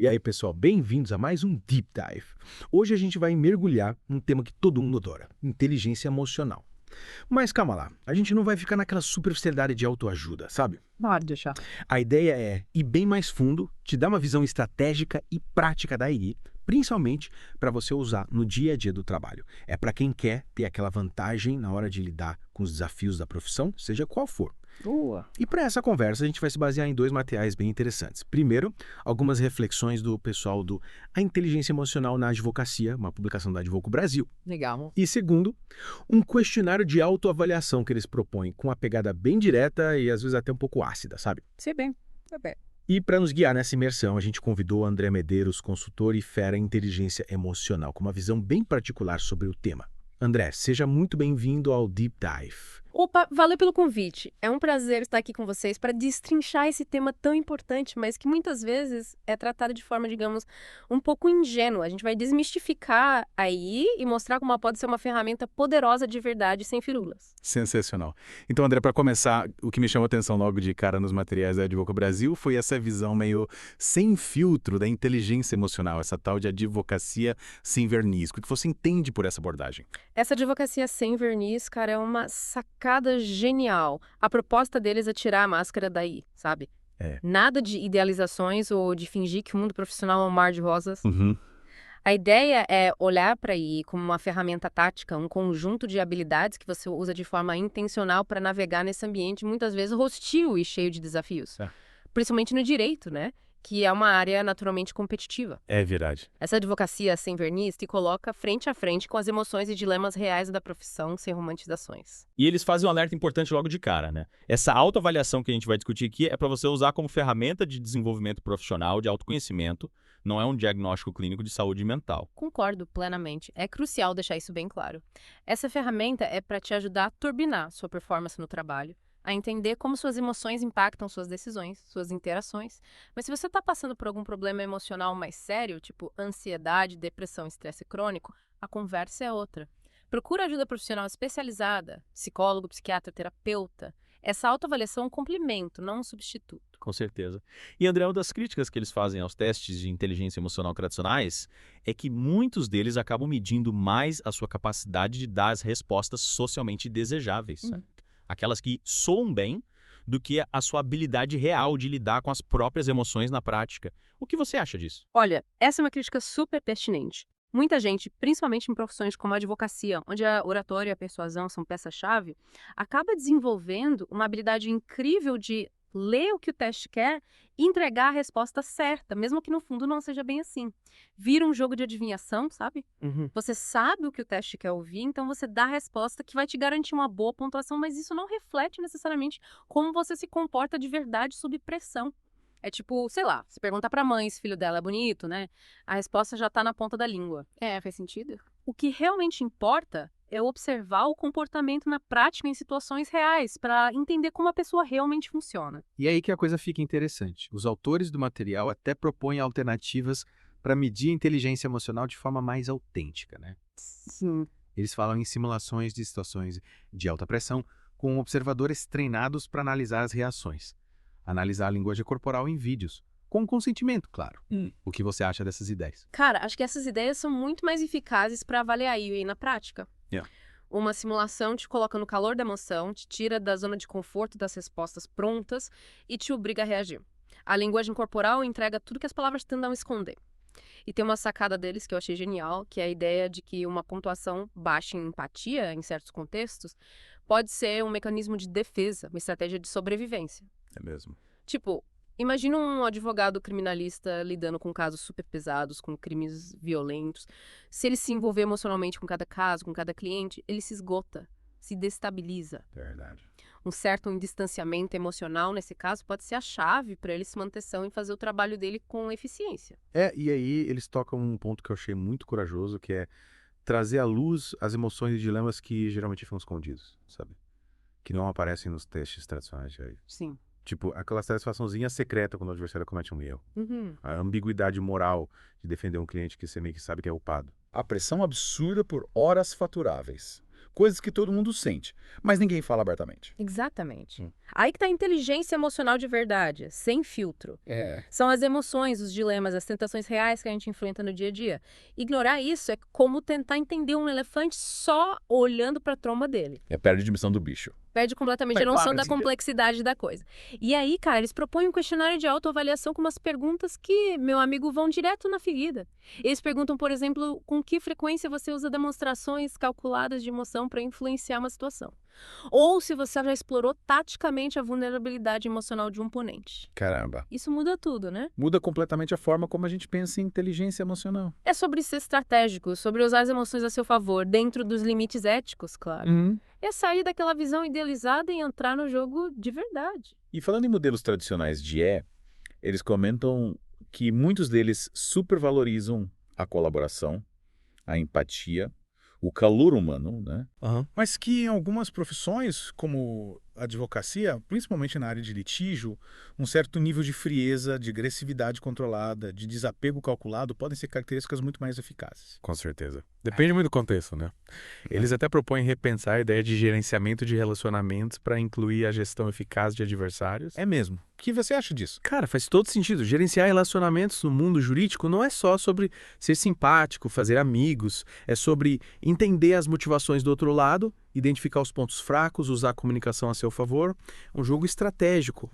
E aí, pessoal, bem-vindos a mais um Deep Dive. Hoje a gente vai mergulhar num tema que todo mundo adora: inteligência emocional. Mas calma lá, a gente não vai ficar naquela superficialidade de autoajuda, sabe? Pode deixar. A ideia é ir bem mais fundo, te dar uma visão estratégica e prática da AI, principalmente para você usar no dia a dia do trabalho. É para quem quer ter aquela vantagem na hora de lidar com os desafios da profissão, seja qual for. Boa. E para essa conversa, a gente vai se basear em dois materiais bem interessantes. Primeiro, algumas reflexões do pessoal do A Inteligência Emocional na Advocacia, uma publicação da Advoco Brasil. Legal. E segundo, um questionário de autoavaliação que eles propõem, com uma pegada bem direta e às vezes até um pouco ácida, sabe? Sei bem. Sei bem. E para nos guiar nessa imersão, a gente convidou André Medeiros, consultor e fera em inteligência emocional, com uma visão bem particular sobre o tema. André, seja muito bem-vindo ao Deep Dive. Opa, valeu pelo convite. É um prazer estar aqui com vocês para destrinchar esse tema tão importante, mas que muitas vezes é tratado de forma, digamos, um pouco ingênua. A gente vai desmistificar aí e mostrar como ela pode ser uma ferramenta poderosa de verdade, sem firulas. Sensacional. Então, André, para começar, o que me chamou a atenção logo de cara nos materiais da Advoco Brasil foi essa visão meio sem filtro da inteligência emocional, essa tal de advocacia sem verniz. O que você entende por essa abordagem? Essa advocacia sem verniz, cara, é uma sacada genial. A proposta deles é tirar a máscara daí, sabe? É. Nada de idealizações ou de fingir que o mundo profissional é um mar de rosas. Uhum. A ideia é olhar para aí como uma ferramenta tática, um conjunto de habilidades que você usa de forma intencional para navegar nesse ambiente muitas vezes hostil e cheio de desafios. É. Principalmente no direito, né? Que é uma área naturalmente competitiva. É verdade. Essa advocacia sem verniz te coloca frente a frente com as emoções e dilemas reais da profissão, sem romantizações. E eles fazem um alerta importante logo de cara, né? Essa autoavaliação que a gente vai discutir aqui é para você usar como ferramenta de desenvolvimento profissional, de autoconhecimento, não é um diagnóstico clínico de saúde mental. Concordo plenamente. É crucial deixar isso bem claro. Essa ferramenta é para te ajudar a turbinar sua performance no trabalho, a entender como suas emoções impactam suas decisões, suas interações. Mas se você está passando por algum problema emocional mais sério, tipo ansiedade, depressão, estresse crônico, a conversa é outra. Procura ajuda profissional especializada, psicólogo, psiquiatra, terapeuta. Essa autoavaliação é um complemento, não um substituto. Com certeza. E, André, uma das críticas que eles fazem aos testes de inteligência emocional tradicionais é que muitos deles acabam medindo mais a sua capacidade de dar as respostas socialmente desejáveis. Né? Aquelas que soam bem, do que a sua habilidade real de lidar com as próprias emoções na prática. O que você acha disso? Olha, essa é uma crítica super pertinente. Muita gente, principalmente em profissões como a advocacia, onde a oratória e a persuasão são peça-chave, acaba desenvolvendo uma habilidade incrível de ler o que o teste quer e entregar a resposta certa, mesmo que no fundo não seja bem assim. Vira um jogo de adivinhação, sabe? Você sabe o que o teste quer ouvir, então você dá a resposta que vai te garantir uma boa pontuação, mas isso não reflete necessariamente como você se comporta de verdade sob pressão. É tipo, sei lá, se perguntar pra mãe se o filho dela é bonito, né? A resposta já tá na ponta da língua. É, faz sentido? O que realmente importa é observar o comportamento na prática em situações reais, para entender como a pessoa realmente funciona. E é aí que a coisa fica interessante. Os autores do material até propõem alternativas para medir a inteligência emocional de forma mais autêntica, né? Sim. Eles falam em simulações de situações de alta pressão com observadores treinados para analisar as reações, analisar a linguagem corporal em vídeos, com consentimento, claro. O que você acha dessas ideias? Cara, acho que essas ideias são muito mais eficazes para avaliar aí na prática. Yeah. Uma simulação te coloca no calor da emoção, te tira da zona de conforto das respostas prontas e te obriga a reagir. A linguagem corporal entrega tudo que as palavras tendam a esconder. E tem uma sacada deles que eu achei genial, que é a ideia de que uma pontuação baixa em empatia, em certos contextos, pode ser um mecanismo de defesa, uma estratégia de sobrevivência. É mesmo. Tipo, imagina um advogado criminalista lidando com casos super pesados, com crimes violentos. Se ele se envolver emocionalmente com cada caso, com cada cliente, ele se esgota, se destabiliza. Verdade. Um certo distanciamento emocional, nesse caso, pode ser a chave para ele se manter são e fazer o trabalho dele com eficiência. E aí eles tocam um ponto que eu achei muito corajoso, que é trazer à luz as emoções e dilemas que geralmente ficam escondidos, sabe? Que não aparecem nos testes tradicionais de AI. Sim. Tipo, aquela satisfaçãozinha secreta quando o adversário comete um erro. Uhum. A ambiguidade moral de defender um cliente que você meio que sabe que é culpado. A pressão absurda por horas faturáveis. coisas que todo mundo sente, mas ninguém fala abertamente. Exatamente. Aí que tá a inteligência emocional de verdade, sem filtro. É. São as emoções, os dilemas, as tentações reais que a gente enfrenta no dia a dia. Ignorar isso é como tentar entender um elefante só olhando para a tromba dele. Perde a dimensão do bicho. Perde completamente a noção da complexidade da coisa. E aí, cara, eles propõem um questionário de autoavaliação com umas perguntas que, meu amigo, vão direto na ferida. Eles perguntam, por exemplo, com que frequência você usa demonstrações calculadas de emoção para influenciar uma situação. Ou se você já explorou taticamente a vulnerabilidade emocional de um oponente. Caramba. Isso muda tudo, né? Muda completamente a forma como a gente pensa em inteligência emocional. É sobre ser estratégico, sobre usar as emoções a seu favor, dentro dos limites éticos, claro. É sair daquela visão idealizada e entrar no jogo de verdade. E falando em modelos tradicionais de eles comentam que muitos deles supervalorizam a colaboração, a empatia, o calor humano, né? Mas que em algumas profissões, como a advocacia, principalmente na área de litígio, um certo nível de frieza, de agressividade controlada, de desapego calculado podem ser características muito mais eficazes. Com certeza. Depende muito do contexto, né? Eles até propõem repensar a ideia de gerenciamento de relacionamentos para incluir a gestão eficaz de adversários. É mesmo. O que você acha disso? Cara, faz todo sentido. Gerenciar relacionamentos no mundo jurídico não é só sobre ser simpático, fazer amigos. É sobre entender as motivações do outro lado, identificar os pontos fracos, usar a comunicação a seu favor. Um jogo estratégico.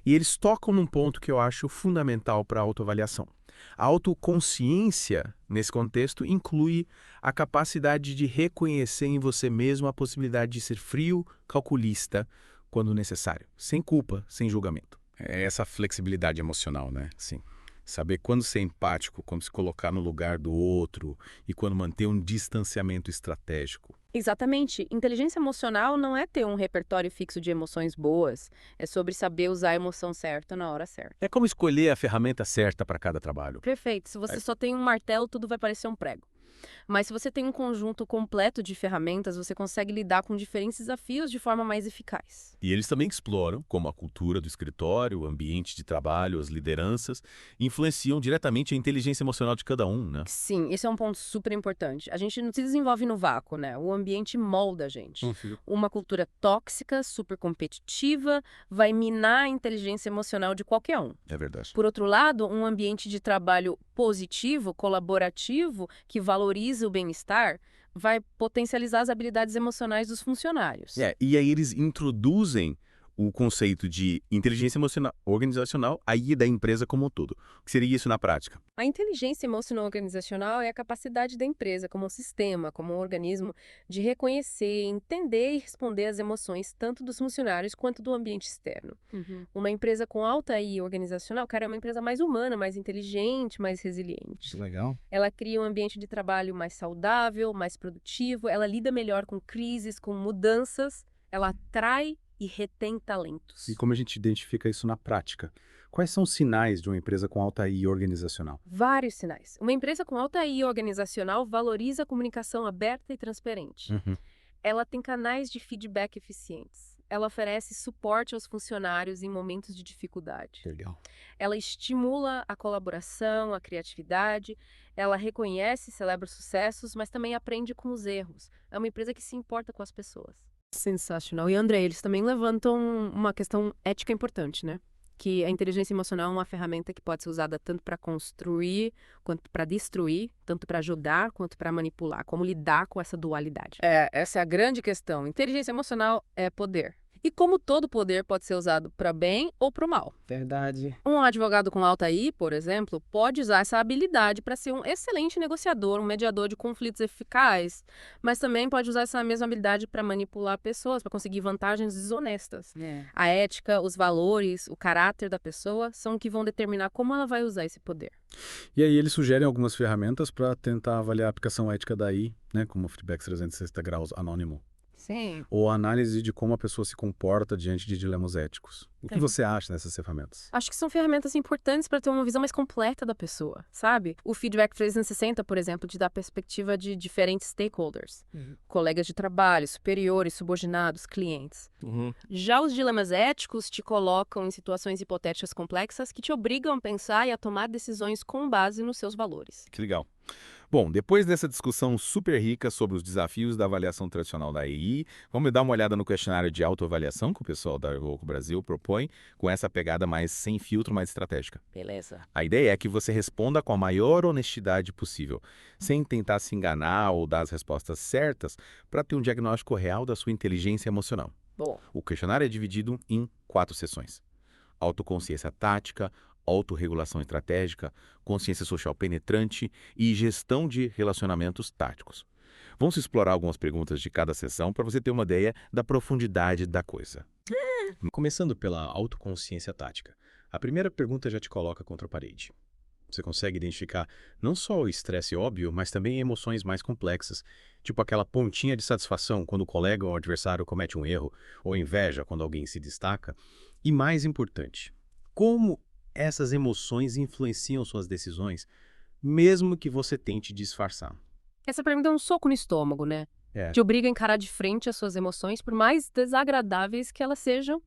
E eles tocam num ponto que eu acho fundamental para a autoavaliação. A autoconsciência, nesse contexto, inclui a capacidade de reconhecer em você mesmo a possibilidade de ser frio, calculista, quando necessário, sem culpa, sem julgamento. É essa flexibilidade emocional, né? Sim. Saber quando ser empático, quando se colocar no lugar do outro e quando manter um distanciamento estratégico. Exatamente. Inteligência emocional não é ter um repertório fixo de emoções boas. É sobre saber usar a emoção certa na hora certa. É como escolher a ferramenta certa para cada trabalho. Perfeito. Se você só tem um martelo, tudo vai parecer um prego. Mas se você tem um conjunto completo de ferramentas, você consegue lidar com diferentes desafios de forma mais eficaz. E eles também exploram como a cultura do escritório, o ambiente de trabalho, as lideranças, influenciam diretamente a inteligência emocional de cada um, né? Sim, esse é um ponto super importante. A gente não se desenvolve no vácuo, né? O ambiente molda a gente. Uma cultura tóxica, super competitiva, vai minar a inteligência emocional de qualquer um. É verdade. Por outro lado, um ambiente de trabalho positivo, colaborativo, que valoriza o bem-estar, vai potencializar as habilidades emocionais dos funcionários. E aí eles introduzem o conceito de inteligência emocional organizacional aí da empresa como um todo. O que seria isso na prática? A inteligência emocional organizacional é a capacidade da empresa, como um sistema, como um organismo, de reconhecer, entender e responder às emoções tanto dos funcionários quanto do ambiente externo. Uma empresa com alta I organizacional, cara, é uma empresa mais humana, mais inteligente, mais resiliente. Legal. Ela cria um ambiente de trabalho mais saudável, mais produtivo, ela lida melhor com crises, com mudanças, ela atrai e retém talentos. E como a gente identifica isso na prática? Quais são os sinais de uma empresa com alta I organizacional? Vários sinais. Uma empresa com alta I organizacional valoriza a comunicação aberta e transparente. Ela tem canais de feedback eficientes. Ela oferece suporte aos funcionários em momentos de dificuldade. Legal. Ela estimula a colaboração, a criatividade. Ela reconhece e celebra os sucessos, mas também aprende com os erros. É uma empresa que se importa com as pessoas. Sensacional. E, André, eles também levantam uma questão ética importante, né? Que a inteligência emocional é uma ferramenta que pode ser usada tanto para construir, quanto para destruir, tanto para ajudar, quanto para manipular. Como lidar com essa dualidade? Essa é a grande questão. Inteligência emocional é poder. E como todo poder pode ser usado para bem ou para o mal. Verdade. Um advogado com alta I, por exemplo, pode usar essa habilidade para ser um excelente negociador, um mediador de conflitos eficaz, mas também pode usar essa mesma habilidade para manipular pessoas, para conseguir vantagens desonestas. A ética, os valores, o caráter da pessoa são o que vão determinar como ela vai usar esse poder. E aí eles sugerem algumas ferramentas para tentar avaliar a aplicação ética da I, né, como o feedback 360 graus anônimo. Sim. Ou a análise de como a pessoa se comporta diante de dilemas éticos. O que você acha dessas ferramentas? Acho que são ferramentas importantes para ter uma visão mais completa da pessoa, sabe? O Feedback 360, por exemplo, te dá a perspectiva de diferentes stakeholders. Colegas de trabalho, superiores, subordinados, clientes. Já os dilemas éticos te colocam em situações hipotéticas complexas que te obrigam a pensar e a tomar decisões com base nos seus valores. Que legal. Bom, depois dessa discussão super rica sobre os desafios da avaliação tradicional da EI, vamos dar uma olhada no questionário de autoavaliação que o pessoal da Advoco Brasil propõe, com essa pegada mais sem filtro, mais estratégica. Beleza. A ideia é que você responda com a maior honestidade possível, sem tentar se enganar ou dar as respostas certas, para ter um diagnóstico real da sua inteligência emocional. Bom. O questionário é dividido em 4 seções: autoconsciência tática, autorregulação estratégica, consciência social penetrante e gestão de relacionamentos táticos. Vamos explorar algumas perguntas de cada seção para você ter uma ideia da profundidade da coisa. Começando pela autoconsciência tática. A primeira pergunta já te coloca contra a parede. Você consegue identificar não só o estresse óbvio, mas também emoções mais complexas, tipo aquela pontinha de satisfação quando o colega ou adversário comete um erro, ou inveja quando alguém se destaca. E mais importante, como essas emoções influenciam suas decisões, mesmo que você tente disfarçar. Essa pergunta é um soco no estômago, né? É. Te obriga a encarar de frente as suas emoções, por mais desagradáveis que elas sejam.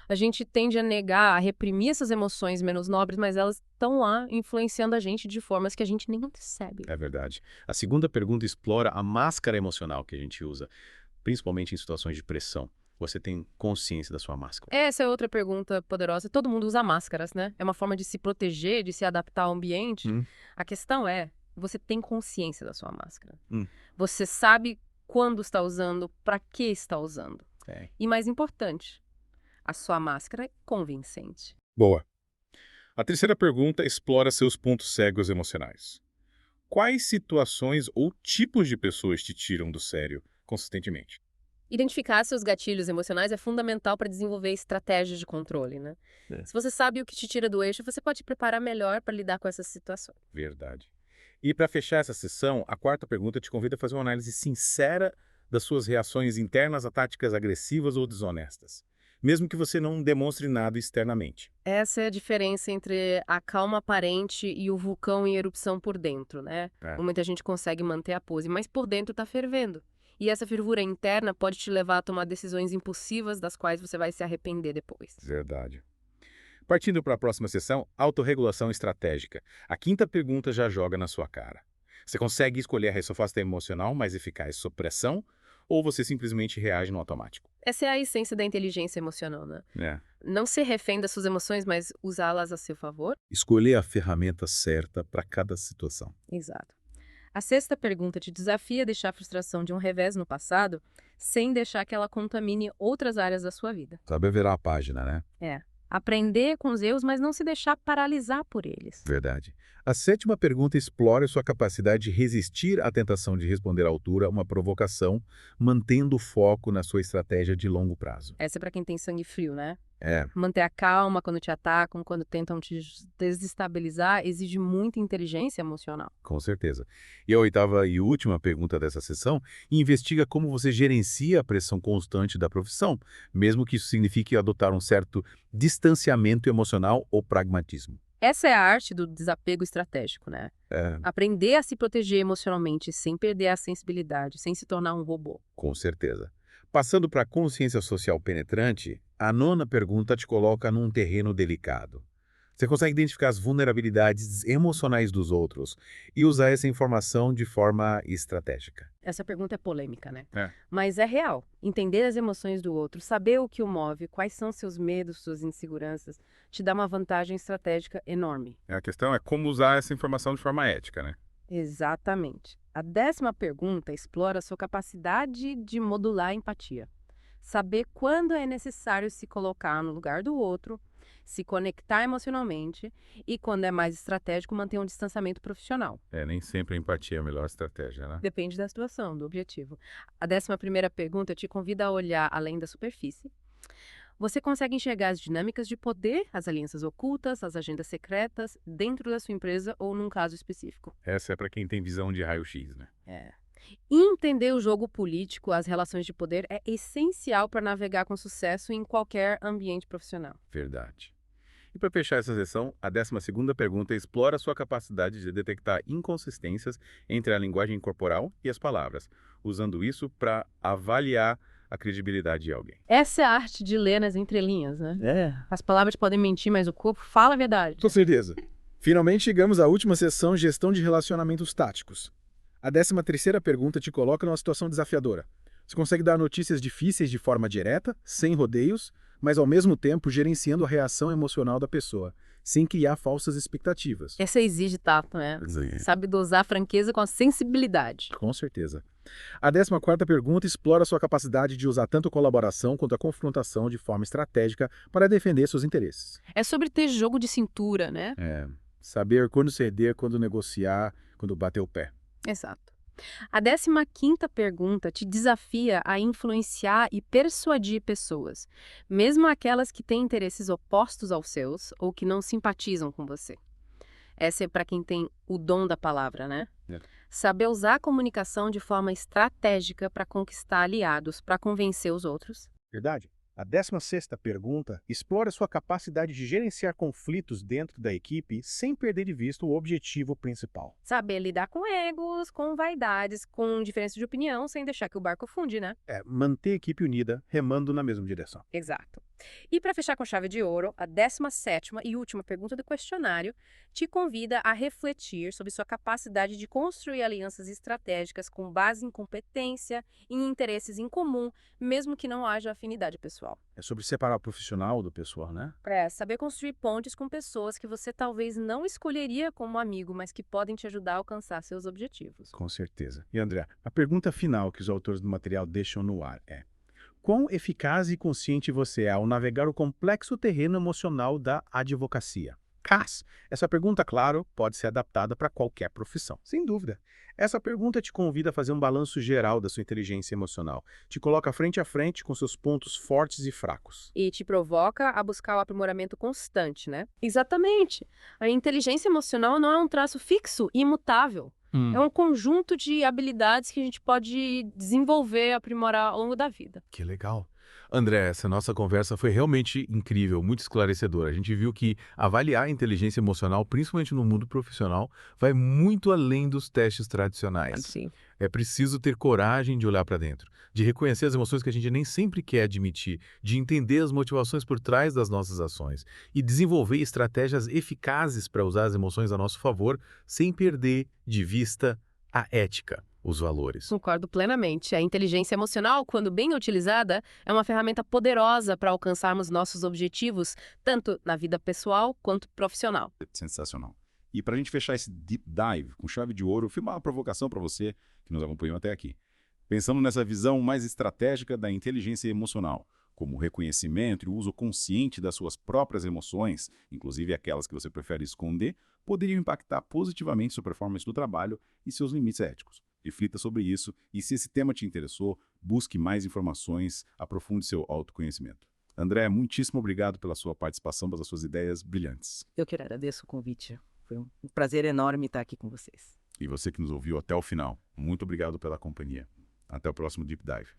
A gente tende a negar, a reprimir essas emoções menos nobres, mas elas estão lá influenciando a gente de formas que a gente nem percebe. É verdade. A segunda pergunta explora a máscara emocional que a gente usa, principalmente em situações de pressão. Você tem consciência da sua máscara? Essa é outra pergunta poderosa. Todo mundo usa máscaras, né? É uma forma de se proteger, de se adaptar ao ambiente. A questão é, você tem consciência da sua máscara. Você sabe quando está usando, para que está usando. É. E mais importante, a sua máscara é convincente. Boa. A terceira pergunta explora seus pontos cegos emocionais. Quais situações ou tipos de pessoas te tiram do sério consistentemente? Identificar seus gatilhos emocionais é fundamental para desenvolver estratégias de controle, né? Se você sabe o que te tira do eixo, você pode se preparar melhor para lidar com essas situações. Verdade. E para fechar essa sessão, a quarta pergunta te convida a fazer uma análise sincera das suas reações internas a táticas agressivas ou desonestas, mesmo que você não demonstre nada externamente. Essa é a diferença entre a calma aparente e o vulcão em erupção por dentro, né? Muita gente consegue manter a pose, mas por dentro está fervendo. E essa fervura interna pode te levar a tomar decisões impulsivas das quais você vai se arrepender depois. Verdade. Partindo para a próxima sessão, autorregulação estratégica. A quinta pergunta já joga na sua cara. Você consegue escolher a resposta emocional mais eficaz sob pressão ou você simplesmente reage no automático? Essa é a essência da inteligência emocional, né? Não ser refém das suas emoções, mas usá-las a seu favor. Escolher a ferramenta certa para cada situação. Exato. A sexta pergunta te desafia a deixar a frustração de um revés no passado sem deixar que ela contamine outras áreas da sua vida. Saber virar a página, né? Aprender com os erros, mas não se deixar paralisar por eles. Verdade. A sétima pergunta explora sua capacidade de resistir à tentação de responder à altura a uma provocação, mantendo o foco na sua estratégia de longo prazo. Essa é para quem tem sangue frio, né? É. Manter a calma quando te atacam, quando tentam te desestabilizar, exige muita inteligência emocional. Com certeza. E a oitava e última pergunta dessa sessão investiga como você gerencia a pressão constante da profissão, mesmo que isso signifique adotar um certo distanciamento emocional ou pragmatismo. Essa é a arte do desapego estratégico, né? Aprender a se proteger emocionalmente sem perder a sensibilidade, sem se tornar um robô. Com certeza. Passando para a consciência social penetrante, a nona pergunta te coloca num terreno delicado. Você consegue identificar as vulnerabilidades emocionais dos outros e usar essa informação de forma estratégica. Essa pergunta é polêmica, né? Mas é real. Entender as emoções do outro, saber o que o move, quais são seus medos, suas inseguranças, te dá uma vantagem estratégica enorme. A questão é como usar essa informação de forma ética, né? Exatamente. A 10ª pergunta explora a sua capacidade de modular a empatia. Saber quando é necessário se colocar no lugar do outro, se conectar emocionalmente e, quando é mais estratégico, manter um distanciamento profissional. Nem sempre a empatia é a melhor estratégia, né? Depende da situação, do objetivo. A 11ª pergunta te convida a olhar além da superfície. Você consegue enxergar as dinâmicas de poder, as alianças ocultas, as agendas secretas, dentro da sua empresa ou num caso específico. Essa é para quem tem visão de raio-x, né? Entender o jogo político, as relações de poder, é essencial para navegar com sucesso em qualquer ambiente profissional. Verdade. E para fechar essa sessão, a 12ª pergunta explora a sua capacidade de detectar inconsistências entre a linguagem corporal e as palavras, usando isso para avaliar a credibilidade de alguém. Essa é a arte de ler nas entrelinhas, né? As palavras podem mentir, mas o corpo fala a verdade. Com certeza. Finalmente chegamos à última sessão, gestão de relacionamentos táticos. A 13ª pergunta te coloca numa situação desafiadora. Você consegue dar notícias difíceis de forma direta, sem rodeios, mas ao mesmo tempo gerenciando a reação emocional da pessoa, sem criar falsas expectativas. Essa exige tato, né? Sabe dosar a franqueza com a sensibilidade. Com certeza. A 14ª pergunta explora sua capacidade de usar tanto a colaboração quanto a confrontação de forma estratégica para defender seus interesses. É sobre ter jogo de cintura, né? Saber quando ceder, quando negociar, quando bater o pé. Exato. A 15ª pergunta te desafia a influenciar e persuadir pessoas, mesmo aquelas que têm interesses opostos aos seus ou que não simpatizam com você. Essa é para quem tem o dom da palavra, né? Saber usar a comunicação de forma estratégica para conquistar aliados, para convencer os outros. Verdade. A 16ª pergunta explora sua capacidade de gerenciar conflitos dentro da equipe sem perder de vista o objetivo principal. Saber lidar com egos, com vaidades, com diferença de opinião, sem deixar que o barco afunde, né? Manter a equipe unida, remando na mesma direção. Exato. E para fechar com chave de ouro, a 17ª e última pergunta do questionário te convida a refletir sobre sua capacidade de construir alianças estratégicas com base em competência e em interesses em comum, mesmo que não haja afinidade pessoal. É sobre separar o profissional do pessoal, né? Saber construir pontes com pessoas que você talvez não escolheria como amigo, mas que podem te ajudar a alcançar seus objetivos. Com certeza. E André, a pergunta final que os autores do material deixam no ar é: quão eficaz e consciente você é ao navegar o complexo terreno emocional da advocacia? Essa pergunta, claro, pode ser adaptada para qualquer profissão, sem dúvida. Essa pergunta te convida a fazer um balanço geral da sua inteligência emocional. Te coloca frente a frente com seus pontos fortes e fracos. E te provoca a buscar o aprimoramento constante, né? Exatamente. A inteligência emocional não é um traço fixo e imutável. É um conjunto de habilidades que a gente pode desenvolver, aprimorar ao longo da vida. Que legal. André, essa nossa conversa foi realmente incrível, muito esclarecedora. A gente viu que avaliar a inteligência emocional, principalmente no mundo profissional, vai muito além dos testes tradicionais. Sim. É preciso ter coragem de olhar para dentro, de reconhecer as emoções que a gente nem sempre quer admitir, de entender as motivações por trás das nossas ações e desenvolver estratégias eficazes para usar as emoções a nosso favor, sem perder de vista a ética, os valores. Concordo plenamente. A inteligência emocional, quando bem utilizada, é uma ferramenta poderosa para alcançarmos nossos objetivos, tanto na vida pessoal quanto profissional. Sensacional. E para a gente fechar esse deep dive com chave de ouro, eu fiz uma provocação para você que nos acompanhou até aqui. Pensando nessa visão mais estratégica da inteligência emocional, como o reconhecimento e o uso consciente das suas próprias emoções, inclusive aquelas que você prefere esconder, poderiam impactar positivamente sua performance no trabalho e seus limites éticos. Reflita sobre isso e, se esse tema te interessou, busque mais informações, aprofunde seu autoconhecimento. André, muitíssimo obrigado pela sua participação, pelas suas ideias brilhantes. Eu que agradeço o convite. Foi um prazer enorme estar aqui com vocês. E você que nos ouviu até o final, muito obrigado pela companhia. Até o próximo Deep Dive.